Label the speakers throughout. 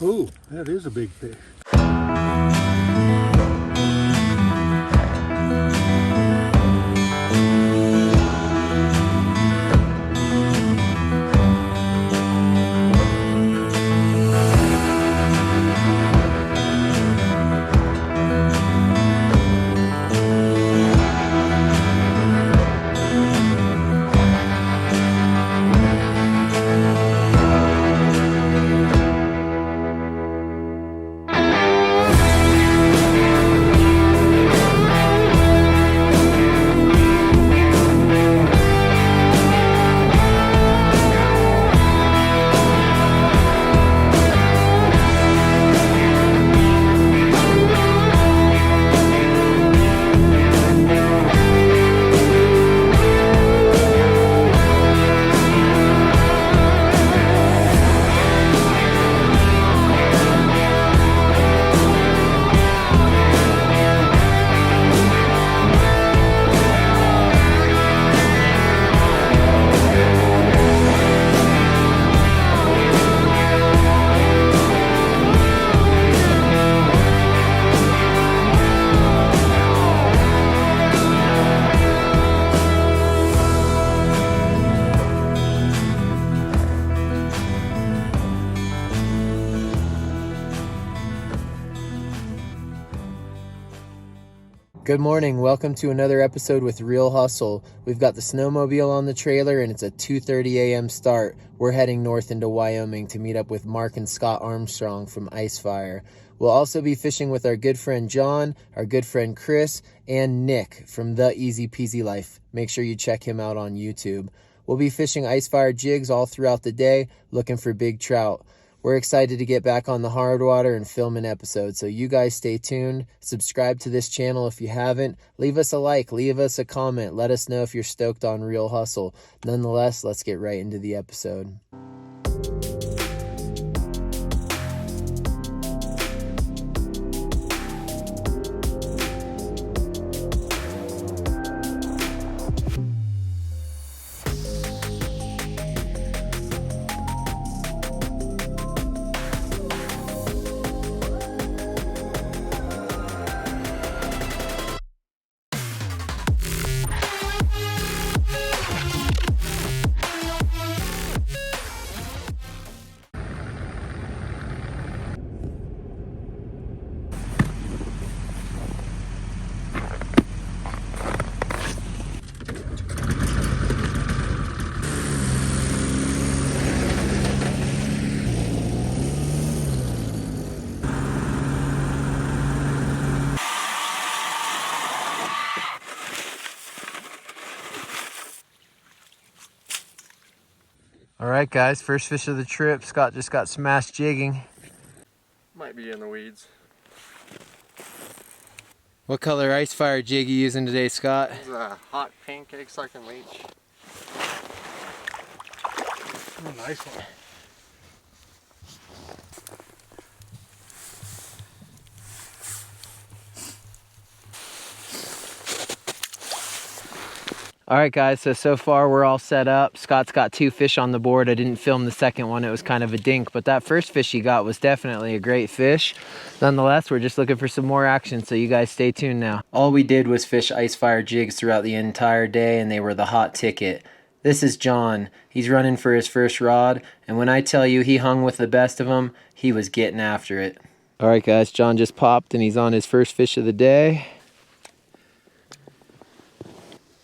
Speaker 1: Oh, that is a big fish.
Speaker 2: Good morning. Welcome to another episode with Real Hustle. We've got the snowmobile on the trailer and it's a 2:30 a.m. start. We're heading north into Wyoming to meet up with Mark and Scott Armstrong from Ice Fire. We'll also be fishing with our good friend John, our good friend Chris, and Nick from The Easy Peasy Life. Make sure you check him out on YouTube. We'll be fishing Ice Fire Jigs all throughout the day, looking for big trout. We're excited to get back on the hard water and film an episode, so you guys stay tuned. Subscribe to this channel if you haven't. Leave us a like, leave us a comment. Let us know if you're stoked on Real Hustle. Nonetheless, let's get right into the episode. All right, guys, first fish of the trip. Scott just got smashed jigging.
Speaker 3: Might be in the weeds.
Speaker 2: What color Ice Fire jig you using today, Scott?
Speaker 3: This is a hot pink egg sucking leech.
Speaker 1: Oh, nice one.
Speaker 2: All right, guys, so far we're all set up. Scott's got 2 fish on the board. I didn't film the second one. It was kind of a dink, but that first fish he got was definitely a great fish. Nonetheless, we're just looking for some more action, so you guys stay tuned now. All we did was fish Ice Fire jigs throughout the entire day, and they were the hot ticket. This is John. He's running for his first rod, and when I tell you he hung with the best of them, he was getting after it. All right, guys, John just popped, and he's on his first fish of the day.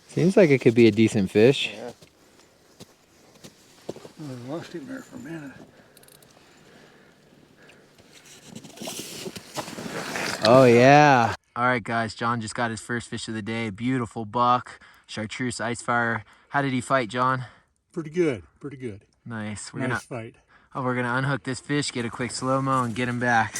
Speaker 2: Seems like it could be a decent fish.
Speaker 3: Yeah.
Speaker 1: I lost him there for a minute.
Speaker 2: Oh, yeah. All right, guys, John just got his first fish of the day. Beautiful buck, chartreuse Ice Fire. How did he fight, John?
Speaker 1: Pretty good, pretty good.
Speaker 2: Nice.
Speaker 1: Nice fight.
Speaker 2: We're gonna unhook this fish, get a quick slow-mo, and get him back.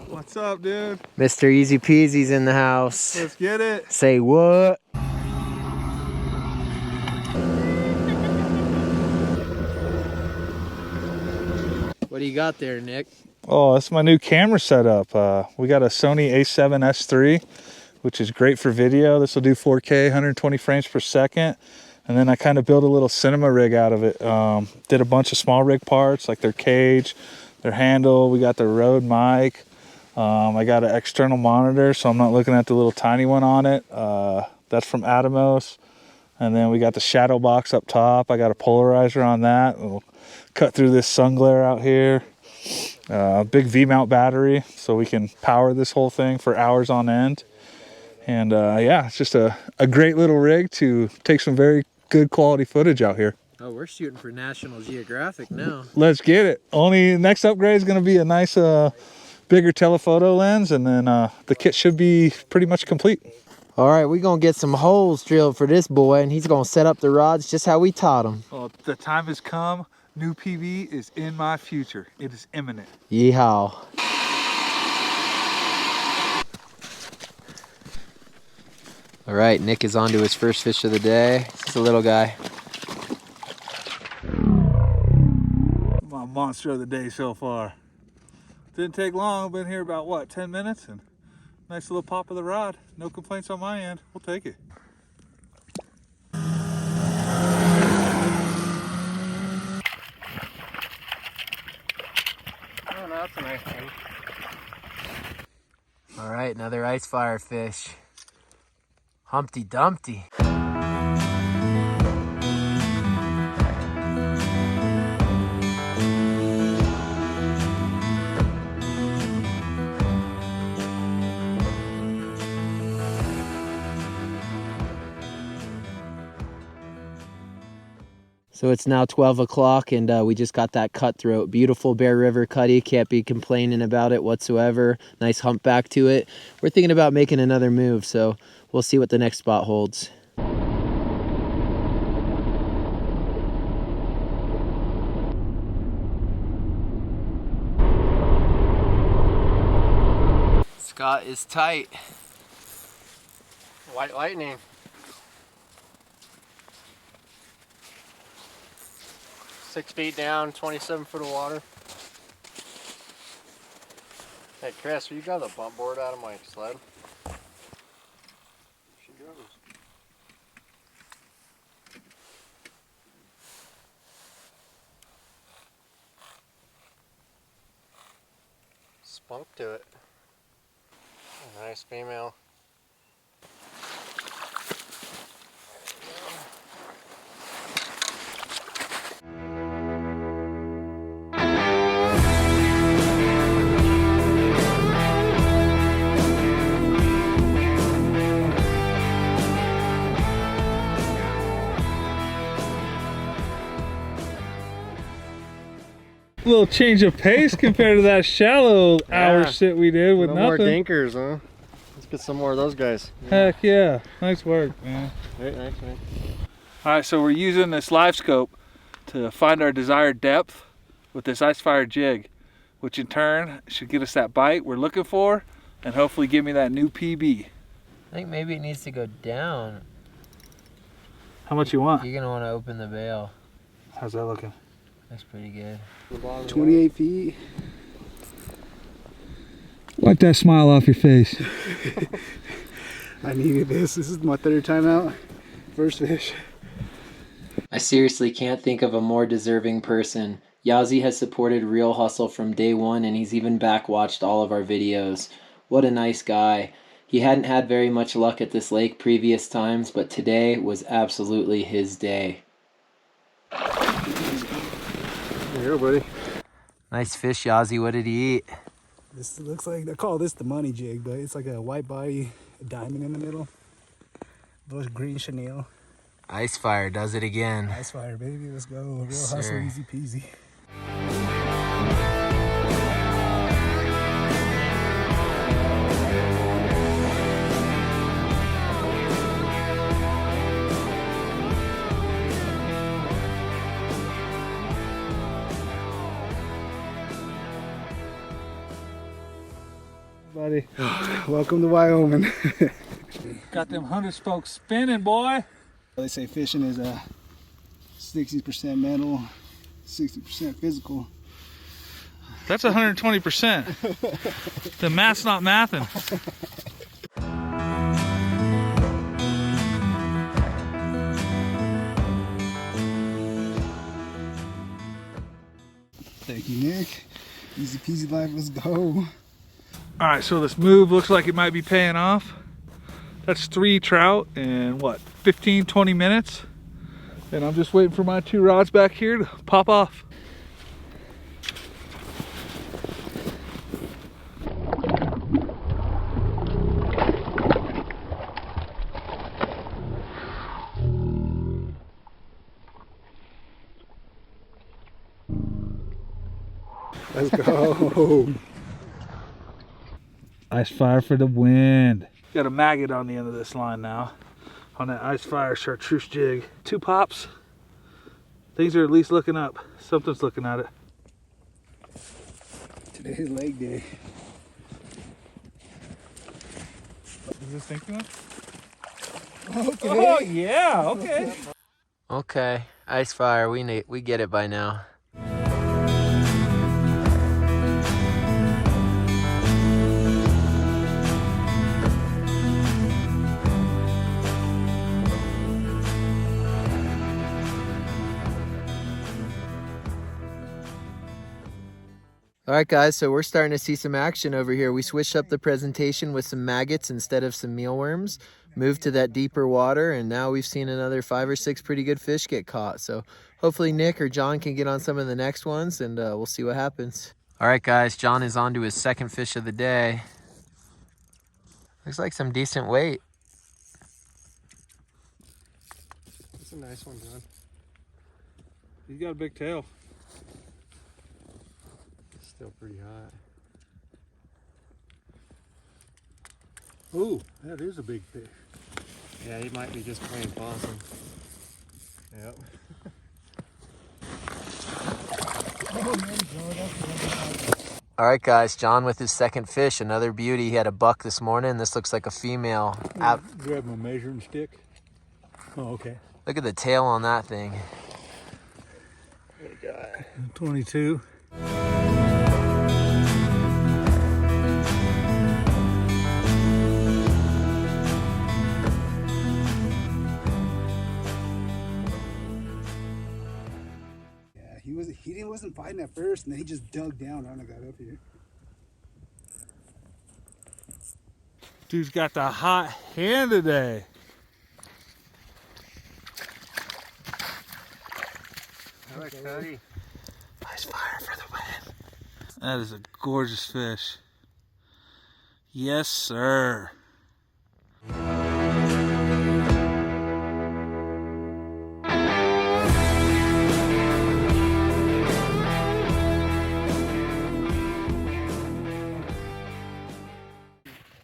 Speaker 3: What's up, dude?
Speaker 2: Mr. Easy Peasy's in the house.
Speaker 3: Let's get it.
Speaker 2: Say what? What do you got there, Nick?
Speaker 4: Oh, that's my new camera setup. We got a Sony a7S III, which is great for video. This will do 4K, 120 frames per second. And then I kind of built a little cinema rig out of it. Did a bunch of small rig parts, like their cage, their handle. We got the Rode mic. I got an external monitor, so I'm not looking at the little tiny one on it. That's from Atomos. And then we got the shadow box up top. I got a polarizer on that. We'll cut through this sun glare out here. Big V-mount battery, so we can power this whole thing for hours on end. And yeah, it's just a great little rig to take some very good quality footage out here.
Speaker 2: Oh, we're shooting for National Geographic now.
Speaker 4: Let's get it. Only next upgrade is going to be a nice bigger telephoto lens, and then the kit should be pretty much complete.
Speaker 2: All right, we're going to get some holes drilled for this boy, and he's going to set up the rods just how we taught him.
Speaker 4: Well, the time has come. New PB is in my future. It is imminent.
Speaker 2: Yeehaw. All right, Nick is on to his first fish of the day. It's a little guy.
Speaker 4: My monster of the day so far. Didn't take long. I've been here about, what, 10 minutes? And nice little pop of the rod. No complaints on my end. We'll take it.
Speaker 3: Oh, no, that's a nice one.
Speaker 2: All right, another ice fire fish. Humpty Dumpty. So it's now 12 o'clock and we just got that cutthroat. Beautiful Bear River cutty, can't be complaining about it whatsoever. Nice humpback to it. We're thinking about making another move, so we'll see what the next spot holds. Scott is tight.
Speaker 3: White lightning. 6 feet down, 27 foot of water. Hey Chris, will you grab the bump board out of my sled? She goes. Spunk to it. A nice female.
Speaker 4: A little change of pace compared to that shallow hour shit we did with
Speaker 3: no more
Speaker 4: nothing.
Speaker 3: dinkers, huh? Let's get some more of those guys.
Speaker 4: Heck yeah. Nice work, man.
Speaker 3: Very nice, man.
Speaker 4: All right, so we're using this live scope to find our desired depth with this Ice Fire jig, which in turn should get us that bite we're looking for and hopefully give me that new PB.
Speaker 2: I think maybe it needs to go down.
Speaker 4: How much you want?
Speaker 2: You're gonna want to open the bail.
Speaker 4: How's that looking?
Speaker 2: That's pretty good.
Speaker 1: 28 feet.
Speaker 4: Wipe that smile off your face.
Speaker 1: I needed this. This is my third time out. First fish.
Speaker 2: I seriously can't think of a more deserving person. Yazzie has supported Real Hustle from day one, and he's even back-watched all of our videos. What a nice guy. He hadn't had very much luck at this lake previous times, but today was absolutely his day.
Speaker 3: Here, buddy.
Speaker 2: Nice fish, Yazzie. What did he eat?
Speaker 1: This looks like, I call this the money jig, but it's like a white body, a diamond in the middle. Those green chenille.
Speaker 2: Ice Fire does it again.
Speaker 1: Ice Fire, baby. Let's go. Real
Speaker 2: Yes,
Speaker 1: hustle,
Speaker 2: sir.
Speaker 1: easy peasy.
Speaker 4: Buddy.
Speaker 1: Welcome to Wyoming.
Speaker 4: Got them 100 spokes spinning, boy.
Speaker 1: They say fishing is a 60% mental, 60% physical.
Speaker 4: That's 120%. The math's not mathing.
Speaker 1: Thank you, Nick. Easy peasy life, let's go.
Speaker 4: All right, so this move looks like it might be paying off. That's 3 trout in what, 15, 20 minutes? And I'm just waiting for my 2 rods back here to pop off.
Speaker 1: Let's go.
Speaker 4: Ice Fire for the win. Got a maggot on the end of this line now on that Ice Fire chartreuse jig. 2 pops. Things are at least looking up. Something's looking at it.
Speaker 1: Today's leg day.
Speaker 4: Is this thinking one?
Speaker 1: Okay.
Speaker 4: Oh yeah, okay.
Speaker 2: Okay, Ice Fire, we get it by now. All right, guys, so we're starting to see some action over here. We switched up the presentation with some maggots instead of some mealworms, moved to that deeper water, and now we've seen another 5 or 6 pretty good fish get caught. So hopefully Nick or John can get on some of the next ones, and we'll see what happens. All right, guys, John is on to his 2nd fish of the day. Looks like some decent weight.
Speaker 3: That's a nice one, John.
Speaker 4: He's got a big tail.
Speaker 3: Still pretty hot.
Speaker 1: Ooh, that is a big fish.
Speaker 3: Yeah, he might be just plain possum. Yep.
Speaker 2: All right, guys, John with his 2nd fish, another beauty. He had a buck this morning. This looks like a female.
Speaker 1: Grab my measuring stick. Oh, okay.
Speaker 2: Look at the tail on that thing.
Speaker 1: What we got? 22. He wasn't fighting at first, and then he just dug down when I got up here.
Speaker 4: Dude's got the hot hand today.
Speaker 3: All right, Cody.
Speaker 2: Ice Fire for the win.
Speaker 4: That is a gorgeous fish. Yes, sir.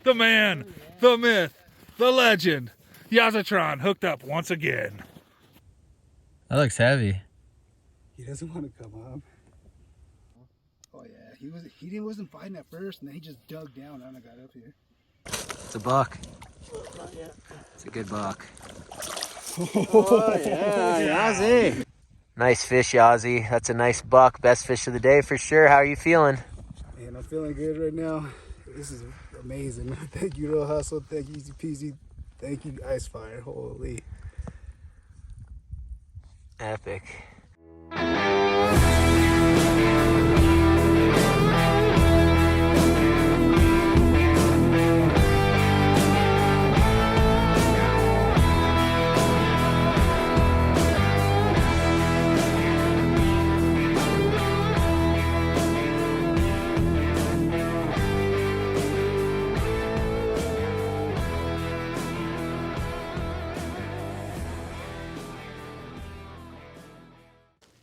Speaker 4: The man, the myth, the legend, Yazzie hooked up once again.
Speaker 2: That looks heavy.
Speaker 1: He doesn't want to come up. Oh yeah, he wasn't fighting at first, and then he just dug down when I got up here.
Speaker 2: It's a buck. It's a good buck.
Speaker 3: Oh yeah, Yazzie.
Speaker 2: Nice fish, Yazzie. That's a nice buck. Best fish of the day for sure. How are you feeling?
Speaker 1: Man, I'm feeling good right now. This is amazing. Thank you, Real Hustle. Thank you, Easy Peasy. Thank you, Ice Fire. Holy.
Speaker 2: Epic.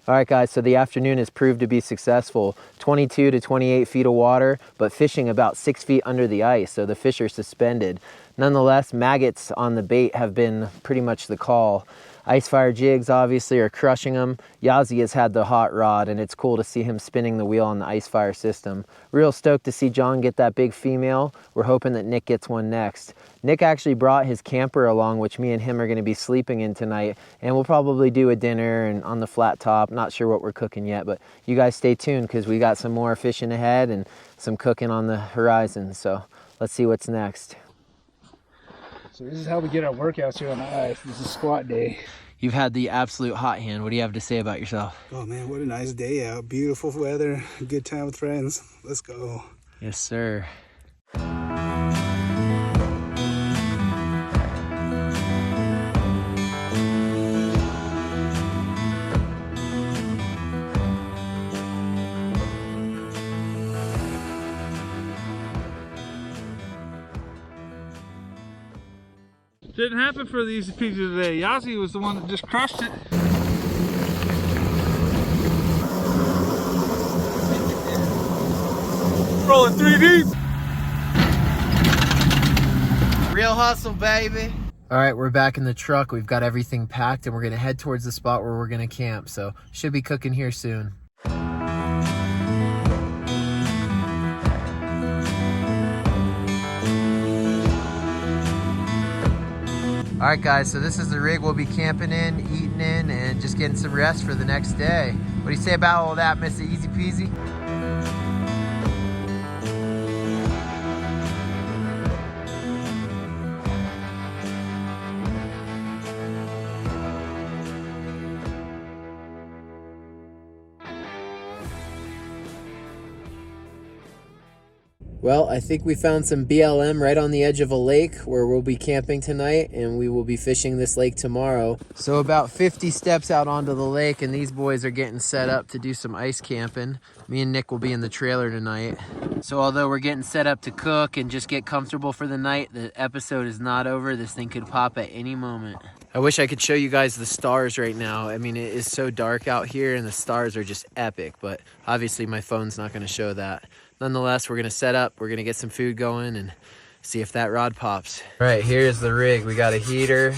Speaker 2: All right, guys, so the afternoon has proved to be successful. 22 to 28 feet of water, but fishing about 6 feet under the ice, so the fish are suspended. Nonetheless, maggots on the bait have been pretty much the call. Ice Fire Jigs obviously are crushing them. Yazzie has had the hot rod, and it's cool to see him spinning the wheel on the Ice Fire system. Real stoked to see John get that big female. We're hoping that Nick gets one next. Nick actually brought his camper along, which me and him are going to be sleeping in tonight, and we'll probably do a dinner and on the flat top. Not sure what we're cooking yet, but you guys stay tuned because we got some more fishing ahead and some cooking on the horizon. So let's see what's next.
Speaker 1: So this is how we get our workouts here on the ice. This is squat day.
Speaker 2: You've had the absolute hot hand. What do you have to say about yourself?
Speaker 1: Oh man, what a nice day out. Beautiful weather, good time with friends. Let's go.
Speaker 2: Yes, sir.
Speaker 4: Didn't happen for the easy peasy today. Yazzie was the one that just crushed it. Rolling 3 deep.
Speaker 2: Real hustle, baby. All right, we're back in the truck. We've got everything packed and we're gonna head towards the spot where we're gonna camp. So should be cooking here soon. All right, guys, so this is the rig we'll be camping in, eating in, and just getting some rest for the next day. What do you say about all that, Mr. Easy Peasy? Well, I think we found some BLM right on the edge of a lake where we'll be camping tonight, and we will be fishing this lake tomorrow. So about 50 steps out onto the lake, and these boys are getting set up to do some ice camping. Me and Nick will be in the trailer tonight. So although we're getting set up to cook and just get comfortable for the night, the episode is not over. This thing could pop at any moment. I wish I could show you guys the stars right now. I mean, it is so dark out here and the stars are just epic, but obviously my phone's not gonna show that. Nonetheless, we're gonna set up, we're gonna get some food going and see if that rod pops. All right, here's the rig. We got a heater.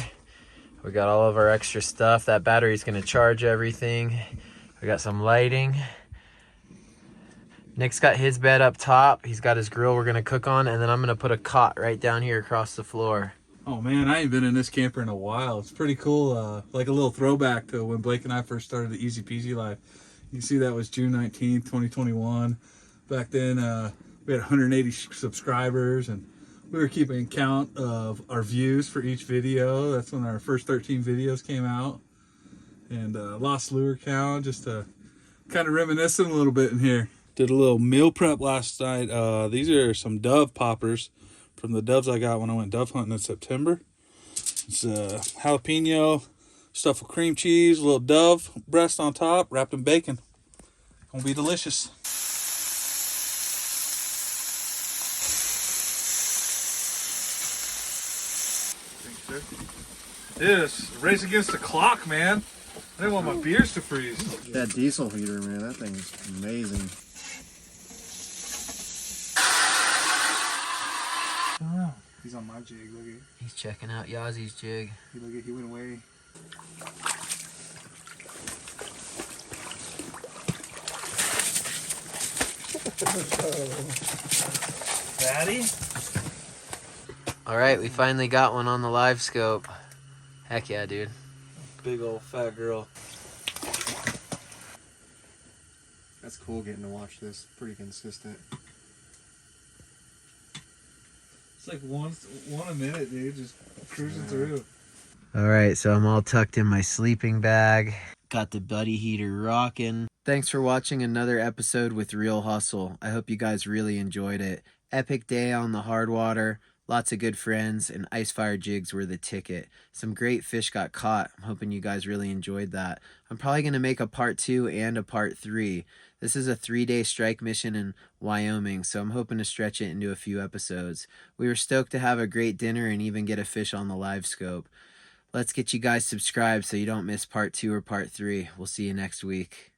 Speaker 2: We got all of our extra stuff. That battery's gonna charge everything. We got some lighting. Nick's got his bed up top. He's got his grill we're gonna cook on, and then I'm gonna put a cot right down here across the floor.
Speaker 4: Oh man, I ain't been in this camper in a while. It's pretty cool, like a little throwback to when Blake and I first started the Easy Peasy life. You can see that was June 19th, 2021. Back then, we had 180 subscribers, and we were keeping count of our views for each video. That's when our first 13 videos came out. And lost lure count, just to kind of reminiscing a little bit in here. Did a little meal prep last night. These are some dove poppers from the doves I got when I went dove hunting in September. It's jalapeno, stuffed with cream cheese, a little dove breast on top, wrapped in bacon. Gonna be delicious. This race against the clock, man. I didn't want my beers to freeze.
Speaker 3: That diesel heater, man, that thing's amazing.
Speaker 1: Oh, he's on my jig. Look at.
Speaker 2: He's checking out Yazzie's jig.
Speaker 1: Look at. He went away.
Speaker 4: Daddy?
Speaker 2: All right, we finally got one on the live scope. Heck yeah, dude.
Speaker 4: Big old fat girl.
Speaker 3: That's cool getting to watch this. Pretty consistent.
Speaker 4: It's like one a minute, dude. Just cruising through.
Speaker 2: All right, so I'm all tucked in my sleeping bag. Got the buddy heater rocking. Thanks for watching another episode with Real Hustle. I hope you guys really enjoyed it. Epic day on the hard water. Lots of good friends, and Ice Fire Jigs were the ticket. Some great fish got caught. I'm hoping you guys really enjoyed that. I'm probably going to make a part 2 and a part 3. This is a 3-day strike mission in Wyoming, so I'm hoping to stretch it into a few episodes. We were stoked to have a great dinner and even get a fish on the live scope. Let's get you guys subscribed so you don't miss part 2 or part 3. We'll see you next week.